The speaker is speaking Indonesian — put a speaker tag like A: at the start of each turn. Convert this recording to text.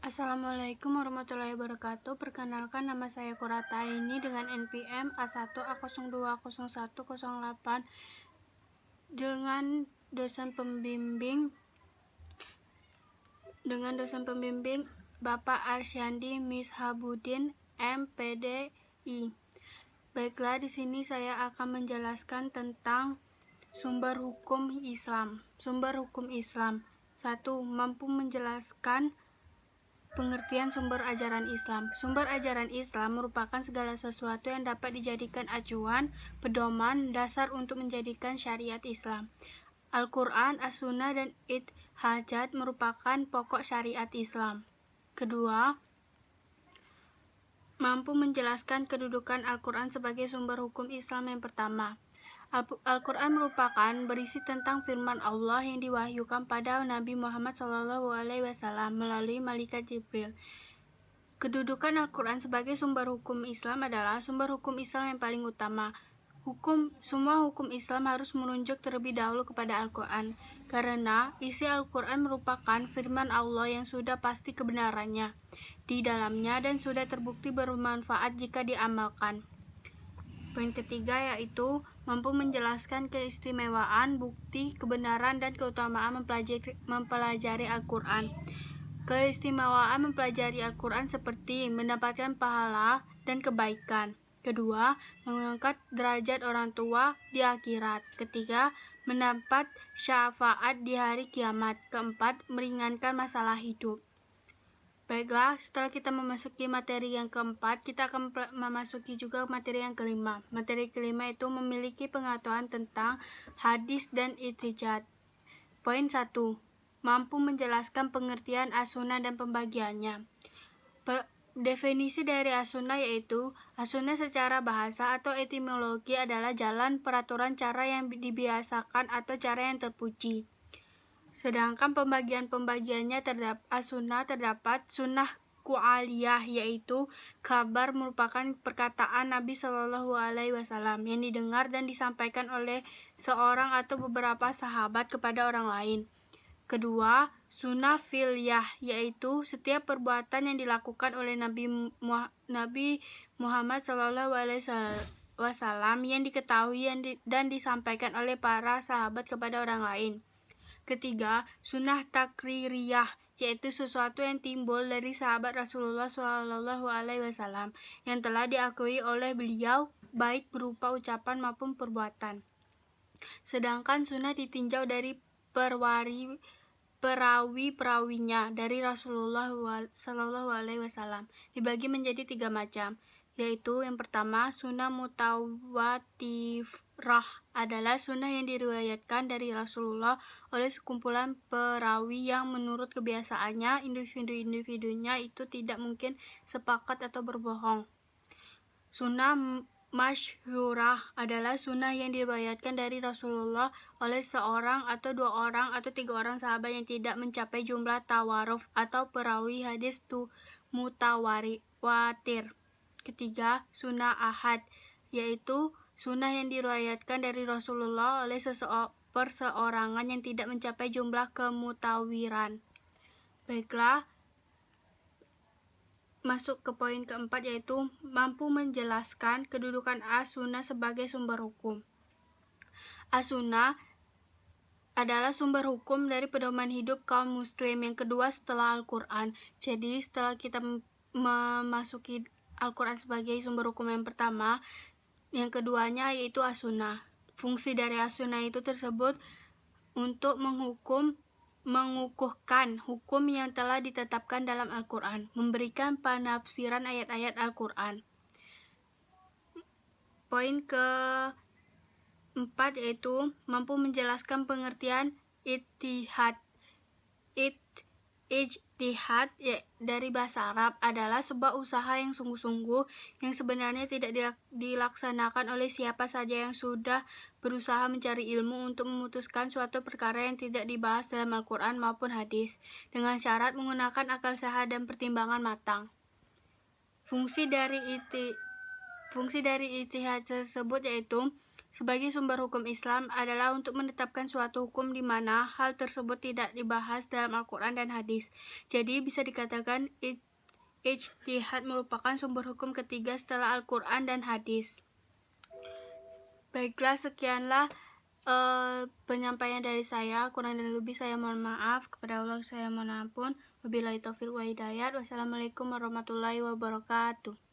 A: Assalamualaikum warahmatullahi wabarakatuh. Perkenalkan, nama saya Qurrata Aini dengan NPM A1A020108 dengan dosen pembimbing Bapak Arsyandi Mishabudin MPDI. Baiklah, di sini saya akan menjelaskan tentang sumber hukum Islam. Sumber hukum Islam. 1. Mampu menjelaskan pengertian sumber ajaran Islam. Sumber ajaran Islam merupakan segala sesuatu yang dapat dijadikan acuan, pedoman, dasar untuk menjadikan syariat Islam. Al-Quran, As-Sunnah, dan Ijtihad merupakan pokok syariat Islam. Kedua, mampu menjelaskan kedudukan Al-Quran sebagai sumber hukum Islam yang pertama. Al-Quran merupakan berisi tentang firman Allah yang diwahyukan pada Nabi Muhammad SAW melalui malaikat Jibril. Kedudukan Al-Quran sebagai sumber hukum Islam adalah sumber hukum Islam yang paling utama. Semua hukum Islam harus merujuk terlebih dahulu kepada Al-Quran, karena isi Al-Quran merupakan firman Allah yang sudah pasti kebenarannya di dalamnya dan sudah terbukti bermanfaat jika diamalkan. Poin ketiga yaitu mampu menjelaskan keistimewaan, bukti, kebenaran, dan keutamaan mempelajari Al-Quran. Keistimewaan mempelajari Al-Quran seperti mendapatkan pahala dan kebaikan. Kedua, mengangkat derajat orang tua di akhirat. Ketiga, mendapat syafaat di hari kiamat. Keempat, meringankan masalah hidup. Baiklah, setelah kita memasuki materi yang keempat, kita akan memasuki juga materi yang kelima. Materi kelima itu memiliki pengetahuan tentang hadis dan ijtihad. Poin 1. Mampu menjelaskan pengertian as-sunnah dan pembagiannya. Definisi dari as-sunnah yaitu as-sunnah secara bahasa atau etimologi adalah jalan, peraturan, cara yang dibiasakan atau cara yang terpuji. Sedangkan pembagiannya terdapat as-sunnah terdapat sunnah ku'aliyah, yaitu kabar merupakan perkataan Nabi SAW yang didengar dan disampaikan oleh seorang atau beberapa sahabat kepada orang lain. Kedua, sunnah fi'liyah, yaitu setiap perbuatan yang dilakukan oleh Nabi Muhammad SAW yang diketahui dan disampaikan oleh para sahabat kepada orang lain. Ketiga, sunnah takririyah, yaitu sesuatu yang timbul dari sahabat Rasulullah SAW yang telah diakui oleh beliau baik berupa ucapan maupun perbuatan. Sedangkan sunnah ditinjau dari perawi-perawinya dari Rasulullah SAW dibagi menjadi 3 macam, yaitu yang pertama, sunnah mutawatirah adalah sunnah yang diriwayatkan dari Rasulullah oleh sekumpulan perawi yang menurut kebiasaannya individu-individunya itu tidak mungkin sepakat atau berbohong. Sunnah masyhurah adalah sunnah yang diriwayatkan dari Rasulullah oleh seorang atau 2 orang atau 3 orang sahabat yang tidak mencapai jumlah tawaruf atau perawi hadis mutawatir. Ketiga, sunnah ahad, yaitu sunnah yang diriwayatkan dari Rasulullah oleh perseorangan yang tidak mencapai jumlah kemutawiran. Baiklah, masuk ke poin keempat yaitu mampu menjelaskan kedudukan as-sunnah sebagai sumber hukum. As-sunnah adalah sumber hukum dari pedoman hidup kaum muslim yang kedua setelah Al-Quran. Jadi setelah kita memasuki Al-Quran sebagai sumber hukum yang pertama, yang keduanya yaitu as-sunnah. Fungsi dari as-sunnah itu tersebut untuk mengukuhkan hukum yang telah ditetapkan dalam Al-Quran, memberikan penafsiran ayat-ayat Al-Quran. Poin keempat yaitu mampu menjelaskan pengertian ijtihad. Ijtihad dari bahasa Arab adalah sebuah usaha yang sungguh-sungguh yang sebenarnya tidak dilaksanakan oleh siapa saja yang sudah berusaha mencari ilmu untuk memutuskan suatu perkara yang tidak dibahas dalam Al-Quran maupun hadis dengan syarat menggunakan akal sehat dan pertimbangan matang. Fungsi dari ijtihad tersebut yaitu sebagai sumber hukum Islam adalah untuk menetapkan suatu hukum di mana hal tersebut tidak dibahas dalam Al-Quran dan hadis. Jadi bisa dikatakan ijtihad merupakan sumber hukum ketiga setelah Al-Quran dan hadis. Baiklah, sekianlah penyampaian dari saya. Kurang dan lebih saya mohon maaf. Kepada Allah saya mohon ampun. Wabillahi taufiq wa hidayat. Wassalamualaikum warahmatullahi wabarakatuh.